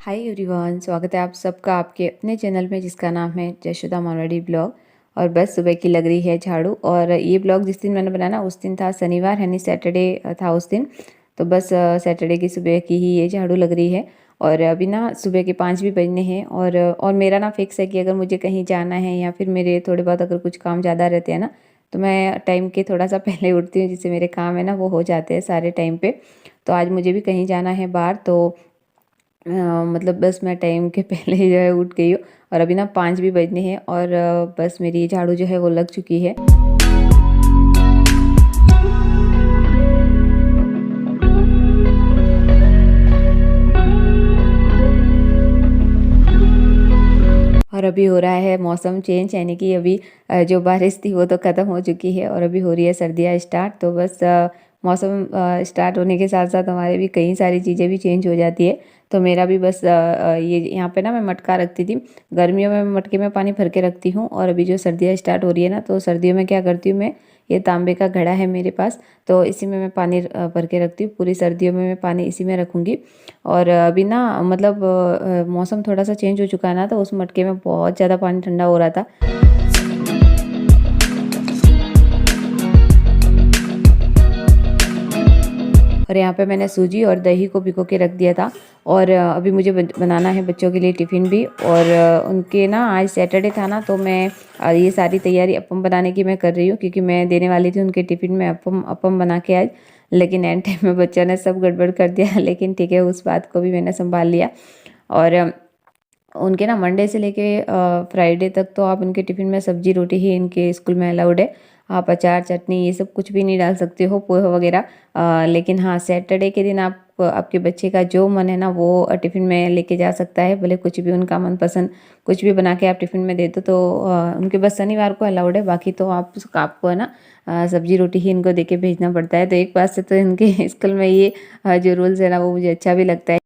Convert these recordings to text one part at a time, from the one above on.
Hi everyone, स्वागत है आप सबका आपके अपने चैनल में जिसका नाम है जशोदा मारवाड़ी ब्लॉग। और बस सुबह की लग रही है झाड़ू। और ये ब्लॉग जिस दिन मैंने बनाया ना उस दिन था शनिवार, यानी सैटरडे था उस दिन। तो बस सैटरडे की सुबह की ही ये झाड़ू लग रही है। और अभी ना सुबह के 5 भी बजने हैं। और मेरा ना फिक्स है कि अगर मुझे कहीं जाना है या फिर मेरे थोड़े बहुत अगर कुछ काम ज़्यादा रहते हैं ना, तो मैं टाइम के थोड़ा सा पहले उठती हूँ, जिससे मेरे काम है ना वो हो जाते हैं सारे टाइम पे। तो आज मुझे भी कहीं जाना है बाहर, तो मतलब बस मैं टाइम के पहले जो है उठ गई हूँ। और अभी ना 5 भी बजने हैं और बस मेरी झाड़ू जो है वो लग चुकी है। और अभी हो रहा है मौसम चेंज, यानी कि अभी जो बारिश थी वो तो ख़त्म हो चुकी है और अभी हो रही है सर्दियाँ स्टार्ट। तो बस मौसम स्टार्ट होने के साथ साथ हमारे भी कई सारी चीज़ें भी चेंज हो जाती है। तो मेरा भी बस ये यहाँ पे ना मैं मटका रखती थी। गर्मियों में मैं मटके में पानी भर के रखती हूँ, और अभी जो सर्दियाँ स्टार्ट हो रही है ना, तो सर्दियों में क्या करती हूँ मैं, ये तांबे का घड़ा है मेरे पास, तो इसी में मैं पानी भर के रखती हूँ। पूरी सर्दियों में मैं पानी इसी में रखूँगी। और अभी ना मतलब मौसम थोड़ा सा चेंज हो चुका है ना, तो उस मटके में बहुत ज़्यादा पानी ठंडा हो रहा था। और यहाँ पे मैंने सूजी और दही को भिगो के रख दिया था। और अभी मुझे बनाना है बच्चों के लिए टिफ़िन भी। और उनके ना आज सैटरडे था ना, तो मैं ये सारी तैयारी अप्पम बनाने की मैं कर रही हूँ, क्योंकि मैं देने वाली थी उनके टिफ़िन में अप्पम अप्पम बना के आज। लेकिन एंड टाइम में बच्चों ने सब गड़बड़ कर दिया लेकिन ठीक है, उस बात को भी मैंने संभाल लिया। और उनके ना मंडे से लेके फ्राइडे तक तो आप उनके टिफ़िन में सब्जी रोटी ही इनके स्कूल में अलाउड है। आप अचार चटनी ये सब कुछ भी नहीं डाल सकते हो, पोहा वगैरह। लेकिन हाँ, सैटरडे के दिन आप आपके बच्चे का जो मन है ना वो टिफ़िन में लेके जा सकता है। भले कुछ भी उनका मनपसंद कुछ भी बना के आप टिफ़िन में दे दो, तो उनके बस शनिवार को अलाउड है। बाकी तो आपको है ना सब्जी रोटी ही इनको दे के भेजना पड़ता है। तो एक बात से तो इनके स्कूल में ये जो रूल्स है ना वो मुझे अच्छा भी लगता है।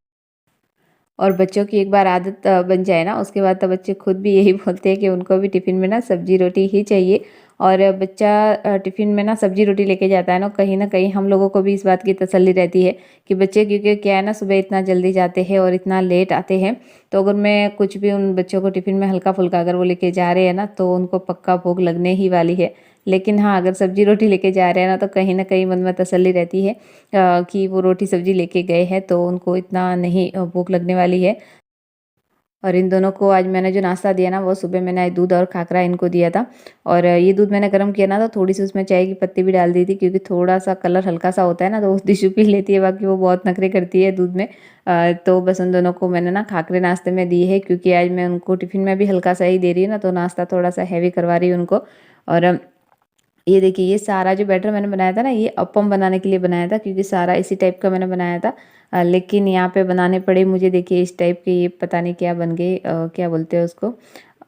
और बच्चों की एक बार आदत बन जाए ना, उसके बाद तो बच्चे खुद भी यही बोलते हैं कि उनको भी टिफ़िन में ना सब्जी रोटी ही चाहिए। और बच्चा टिफ़िन में ना सब्जी रोटी लेके जाता है ना कहीं हम लोगों को भी इस बात की तसल्ली रहती है कि बच्चे, क्योंकि क्या है ना, सुबह इतना जल्दी जाते हैं और इतना लेट आते हैं। तो अगर मैं कुछ भी उन बच्चों को टिफ़िन में हल्का फुल्का अगर वो लेके जा रहे हैं ना, तो उनको पक्का भूख लगने ही वाली है। लेकिन हाँ, अगर सब्जी रोटी लेके जा रहे हैं ना, तो कहीं ना कहीं मन में तसल्ली रहती है कि वो रोटी सब्जी लेके गए हैं तो उनको इतना नहीं भूख लगने वाली है। और इन दोनों को आज मैंने जो नाश्ता दिया ना, वो सुबह मैंने दूध और खाकरा इनको दिया था। और ये दूध मैंने गर्म किया ना, तो थोड़ी सी उसमें चाय की पत्ती भी डाल दी थी, क्योंकि थोड़ा सा कलर हल्का सा होता है ना, तो वो दिशु पी लेती है, बाकी वो बहुत नखरे करती है दूध में। तो बस उन दोनों को मैंने ना खाकरे नाश्ते में दी है, क्योंकि आज मैं उनको टिफ़िन में भी हल्का सा ही दे रही हूँ ना, तो नाश्ता थोड़ा सा हैवी करवा रही हूँ उनको। और ये देखिए, ये सारा जो बैटर मैंने बनाया था ना, ये अप्पम बनाने के लिए बनाया था, क्योंकि सारा इसी टाइप का मैंने बनाया था। लेकिन यहाँ पे बनाने पड़े मुझे, देखिए इस टाइप के, ये पता नहीं क्या बन गए, क्या बोलते हैं उसको,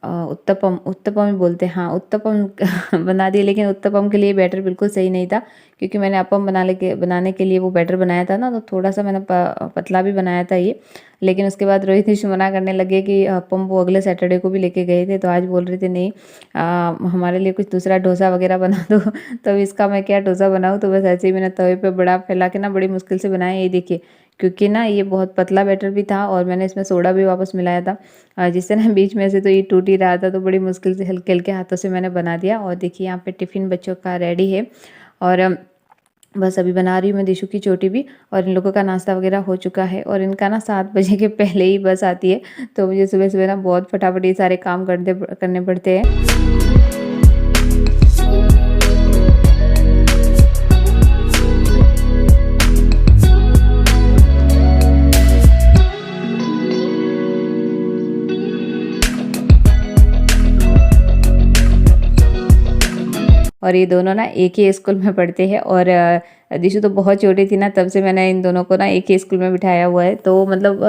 उत्तपम उत्तपम ही बोलते हैं, हाँ उत्तपम बना दिए। लेकिन उत्तपम के लिए बैटर बिल्कुल सही नहीं था, क्योंकि मैंने अप्पम बनाने के लिए वो बैटर बनाया था ना, तो थोड़ा सा मैंने पतला भी बनाया था ये। लेकिन उसके बाद रोहित निशु मना करने लगे कि अप्पम वो अगले सैटरडे को भी लेके गए थे, तो आज बोल रहे थे नहीं, हमारे लिए कुछ दूसरा डोसा वगैरह बना दो तो इसका मैं क्या डोसा बनाऊँ। तो बस ऐसे ही मैंने तवे पे बड़ा फैला के ना बड़ी मुश्किल से बनाया, ये देखिए। क्योंकि ना ये बहुत पतला बैटर भी था, और मैंने इसमें सोडा भी वापस मिलाया था, जिससे ना बीच में से तो ये टूट ही रहा था। तो बड़ी मुश्किल से हल्के हल्के हाथों से मैंने बना दिया। और देखिए यहाँ पे टिफ़िन बच्चों का रेडी है। और बस अभी बना रही हूँ मैं दिशु की चोटी भी। और इन लोगों का नाश्ता वगैरह हो चुका है, और इनका ना 7 बजे के पहले ही बस आती है। तो मुझे सुबह सुबह ना बहुत फटाफट ये सारे काम करने पड़ते हैं। और ये दोनों ना एक ही स्कूल में पढ़ते हैं। और दिशु तो बहुत छोटी थी ना, तब से मैंने इन दोनों को ना एक ही स्कूल में बिठाया हुआ है। तो मतलब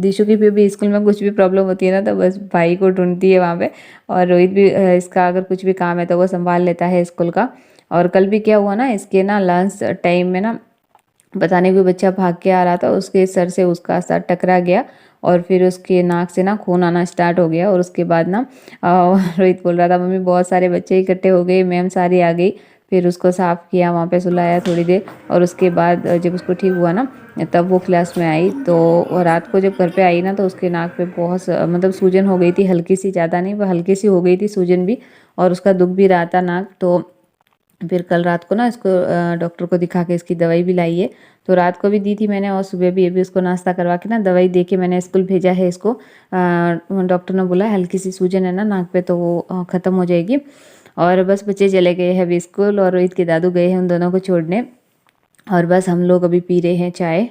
दिशु की भी स्कूल में कुछ भी प्रॉब्लम होती है ना, तो बस भाई को ढूंढती है वहाँ पे। और रोहित भी इसका अगर कुछ भी काम है तो वो संभाल लेता है स्कूल का। और कल भी क्या हुआ ना, इसके ना लंच टाइम में ना पता नहीं कोई बच्चा भाग के आ रहा था, उसके सर से उसका सर टकरा गया, और फिर उसके नाक से ना खून आना स्टार्ट हो गया। और उसके बाद ना रोहित बोल रहा था, मम्मी बहुत सारे बच्चे इकट्ठे हो गए, मैम सारी आ गई। फिर उसको साफ़ किया, वहाँ पे सुलाया थोड़ी देर, और उसके बाद जब उसको ठीक हुआ ना तब वो क्लास में आई। तो रात को जब घर पे आई ना तो उसके नाक पे बहुत मतलब सूजन हो गई थी, हल्की सी, ज़्यादा नहीं, वो हल्की सी हो गई थी सूजन भी, और उसका दुख भी रहा था नाक। तो फिर कल रात को ना इसको डॉक्टर को दिखा के इसकी दवाई भी लाई है। तो रात को भी दी थी मैंने, और सुबह भी अभी उसको नाश्ता करवा के ना दवाई दे के मैंने स्कूल भेजा है इसको। डॉक्टर ने बोला हल्की सी सूजन है ना नाक पे, तो वो ख़त्म हो जाएगी। और बस बच्चे चले गए हैं अभी स्कूल, और रोहित के दादू गए हैं उन दोनों को छोड़ने, और बस हम लोग अभी पी रहे हैं चाय।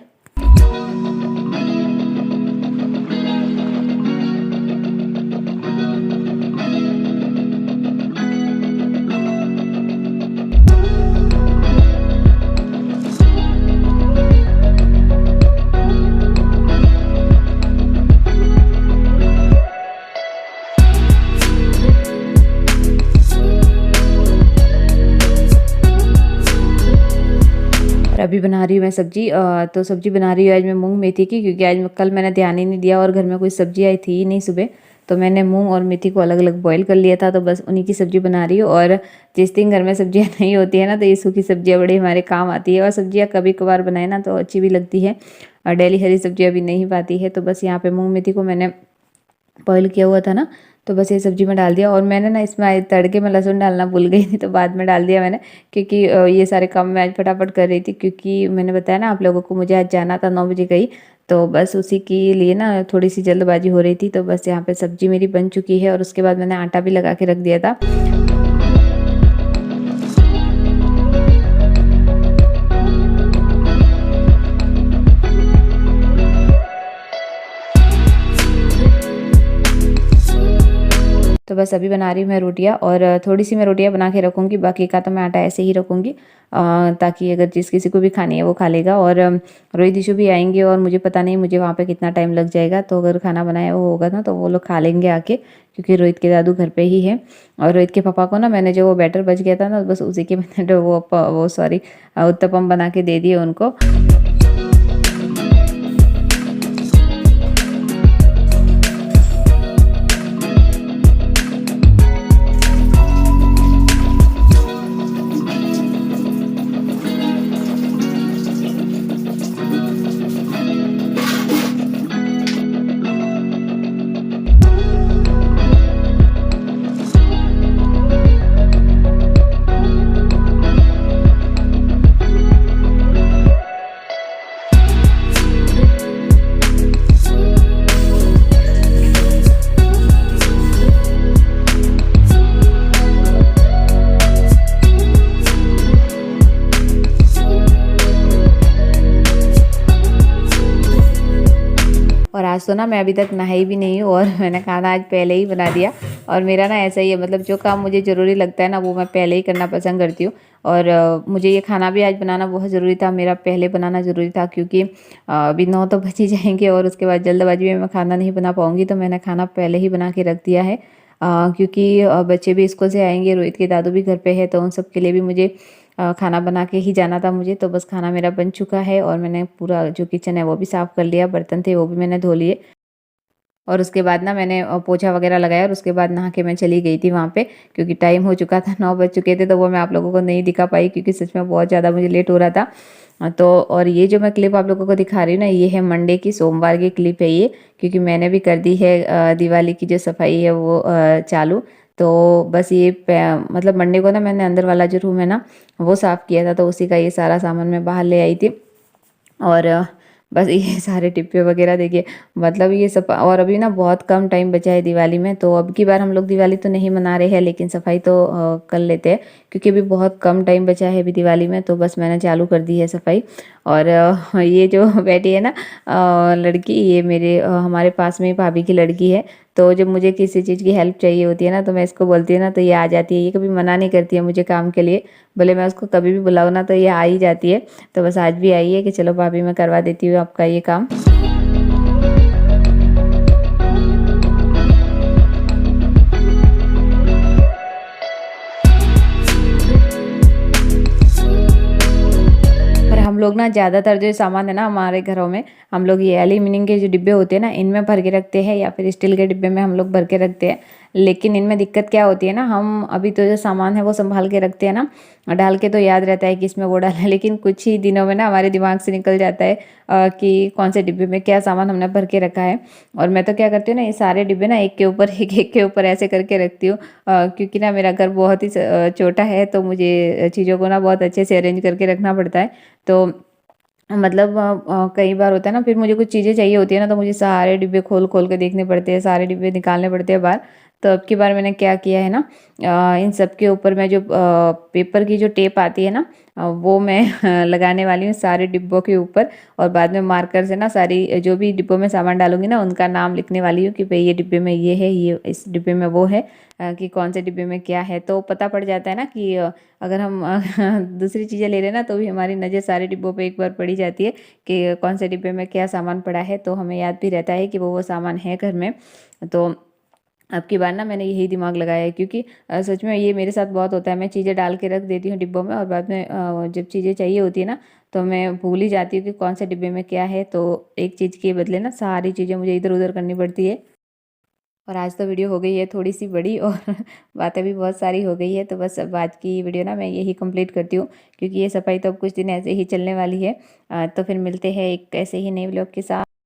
और अभी बना रही हूँ मैं सब्जी। तो सब्जी बना रही हूँ आज मैं मूंग मेथी की, क्योंकि आज कल मैंने ध्यान ही नहीं दिया और घर में कोई सब्जी आई थी ही नहीं सुबह। तो मैंने मूंग और मेथी को अलग अलग बॉईल कर लिया था, तो बस उन्हीं की सब्जी बना रही हूँ। और जिस दिन घर में सब्जियाँ नहीं होती है ना, तो ये सूखी सब्जियाँ बड़ी हमारे काम आती है, और सब्जियाँ कभी कभार बनाए ना तो अच्छी भी लगती है, और डेली हरी सब्जियाँ भी नहीं पाती है। तो बस यहाँ पे मूंग मेथी को मैंने बॉईल किया हुआ था ना, तो बस ये सब्जी में डाल दिया। और मैंने ना इसमें तड़के में लहसुन डालना भूल गई थी, तो बाद में डाल दिया मैंने, क्योंकि ये सारे काम मैं आज फटाफट कर रही थी, क्योंकि मैंने बताया ना आप लोगों को मुझे आज जाना था 9 बजे गई। तो बस उसी के लिए ना थोड़ी सी जल्दबाजी हो रही थी। तो बस यहाँ पे सब्जी मेरी बन चुकी है, और उसके बाद मैंने आटा भी लगा के रख दिया था। तो बस अभी बना रही हूँ मैं रोटियाँ, और थोड़ी सी मैं रोटियाँ बना के रखूँगी, बाकी का तो मैं आटा ऐसे ही रखूँगी, ताकि अगर जिस किसी को भी खानी है वो खा लेगा। और रोहित दिशु भी आएंगे, और मुझे पता नहीं मुझे वहाँ पे कितना टाइम लग जाएगा, तो अगर खाना बनाया वो होगा ना तो वो लोग खा लेंगे आके, क्योंकि रोहित के दादू घर पे ही है। और रोहित के पापा को ना मैंने जो वो बैटर बच गया था ना, बस उसी के मैंने वो सॉरी उत्तपम बना के दे दिए उनको। और आज तो ना मैं अभी तक नहाई भी नहीं हूँ, और मैंने खाना आज पहले ही बना दिया। और मेरा ना ऐसा ही है, मतलब जो काम मुझे ज़रूरी लगता है ना वो मैं पहले ही करना पसंद करती हूँ। और मुझे ये खाना भी आज बनाना बहुत ज़रूरी था, मेरा पहले बनाना ज़रूरी था, क्योंकि अभी 9 तो बच ही जाएंगे, और उसके बाद जल्दबाजी में मैं खाना नहीं बना पाऊँगी। तो मैंने खाना पहले ही बना के रख दिया है, क्योंकि बच्चे भी स्कूल से आएंगे, रोहित के दादू भी घर पे है, तो उन सब के लिए भी मुझे खाना बना के ही जाना था मुझे। तो बस खाना मेरा बन चुका है, और मैंने पूरा जो किचन है वो भी साफ़ कर लिया, बर्तन थे वो भी मैंने धो लिए। और उसके बाद ना मैंने पोछा वगैरह लगाया, और उसके बाद नहा के मैं चली गई थी वहाँ पे, क्योंकि टाइम हो चुका था, 9 बज चुके थे। तो वो मैं आप लोगों को नहीं दिखा पाई, क्योंकि सच में बहुत ज़्यादा मुझे लेट हो रहा था। तो और ये जो मैं क्लिप आप लोगों को दिखा रही हूँ ना, ये है मंडे की, सोमवार की क्लिप है ये, क्योंकि मैंने भी कर दी है दिवाली की जो सफाई है वो चालू। तो बस ये मतलब मंडे को ना मैंने अंदर वाला जो रूम है ना वो साफ़ किया था, तो उसी का ये सारा सामान मैं बाहर ले आई थी। और बस ये सारे टिप्पे वगैरह देखिए, मतलब ये सब। और अभी ना बहुत कम टाइम बचा है दिवाली में, तो अब की बार हम लोग दिवाली तो नहीं मना रहे हैं, लेकिन सफाई तो कर लेते हैं, क्योंकि अभी बहुत कम टाइम बचा है अभी दिवाली में। तो बस मैंने चालू कर दी है सफाई। और ये जो बैठी है ना लड़की, ये मेरे हमारे पास में ही भाभी की लड़की है। तो जब मुझे किसी चीज़ की हेल्प चाहिए होती है ना, तो मैं इसको बोलती हूँ ना, तो ये आ जाती है। ये कभी मना नहीं करती है मुझे काम के लिए, भले मैं उसको कभी भी बुलाऊँ ना तो ये आ ही जाती है। तो बस आज भी आई है कि चलो भाभी मैं करवा देती हूँ आपका ये काम। और हम लोग ना ज़्यादातर जो सामान है ना हमारे घरों में, हम लोग ये एल्यूमिनियम के जो डिब्बे होते हैं ना इनमें भर के रखते हैं, या फिर स्टील के डिब्बे में हम लोग भर के रखते हैं। लेकिन इनमें दिक्कत क्या होती है ना, हम अभी तो जो सामान है वो संभाल के रखते हैं ना, डाल के तो याद रहता है कि इसमें वो डाला है, लेकिन कुछ ही दिनों में ना हमारे दिमाग से निकल जाता है कि कौन से डिब्बे में क्या सामान हमने भर के रखा है। और मैं तो क्या करती हूँ ना, ये सारे डिब्बे ना एक के ऊपर एक के ऊपर ऐसे करके रखती हूँ, क्योंकि ना मेरा घर बहुत ही छोटा है, तो मुझे चीज़ों को ना बहुत अच्छे से अरेंज करके रखना पड़ता है। तो मतलब कई बार होता है ना, फिर मुझे कुछ चीज़ें चाहिए होती है ना, तो मुझे सारे डिब्बे खोल खोल के देखने पड़ते हैं, सारे डिब्बे निकालने पड़ते हैं बाहर। तो अब की बार मैंने क्या किया है ना, इन सब के ऊपर मैं जो पेपर की जो टेप आती है ना, वो मैं लगाने वाली हूँ सारे डिब्बों के ऊपर। और बाद में मार्कर से ना सारी जो भी डिब्बों में सामान डालूंगी ना, उनका नाम लिखने वाली हूँ कि भाई ये डिब्बे में ये है, ये इस डिब्बे में वो है, कि कौन से डिब्बे में क्या है। तो पता पड़ जाता है ना कि अगर हम दूसरी चीज़ें ले रहे हैं ना, तो भी हमारी नज़र सारे डिब्बों पे एक बार पड़ी जाती है कि कौन से डिब्बे में क्या सामान पड़ा है, तो हमें याद भी रहता है कि वो सामान है घर में। तो अब की बार ना मैंने यही दिमाग लगाया है, क्योंकि सच में ये मेरे साथ बहुत होता है, मैं चीज़ें डाल के रख देती हूँ डिब्बों में, और बाद में जब चीज़ें चाहिए होती है ना, तो मैं भूल ही जाती हूँ कि कौन से डिब्बे में क्या है। तो एक चीज़ के बदले ना सारी चीज़ें मुझे इधर उधर करनी पड़ती है। और आज तो वीडियो हो गई है थोड़ी सी बड़ी, और बातें भी बहुत सारी हो गई है, तो बस अब आज की वीडियो ना मैं यही कंप्लीट करती हूँ, क्योंकि ये सफाई तो अब कुछ दिन ऐसे ही चलने वाली है। तो फिर मिलते हैं एक ऐसे ही नए व्लॉग के साथ।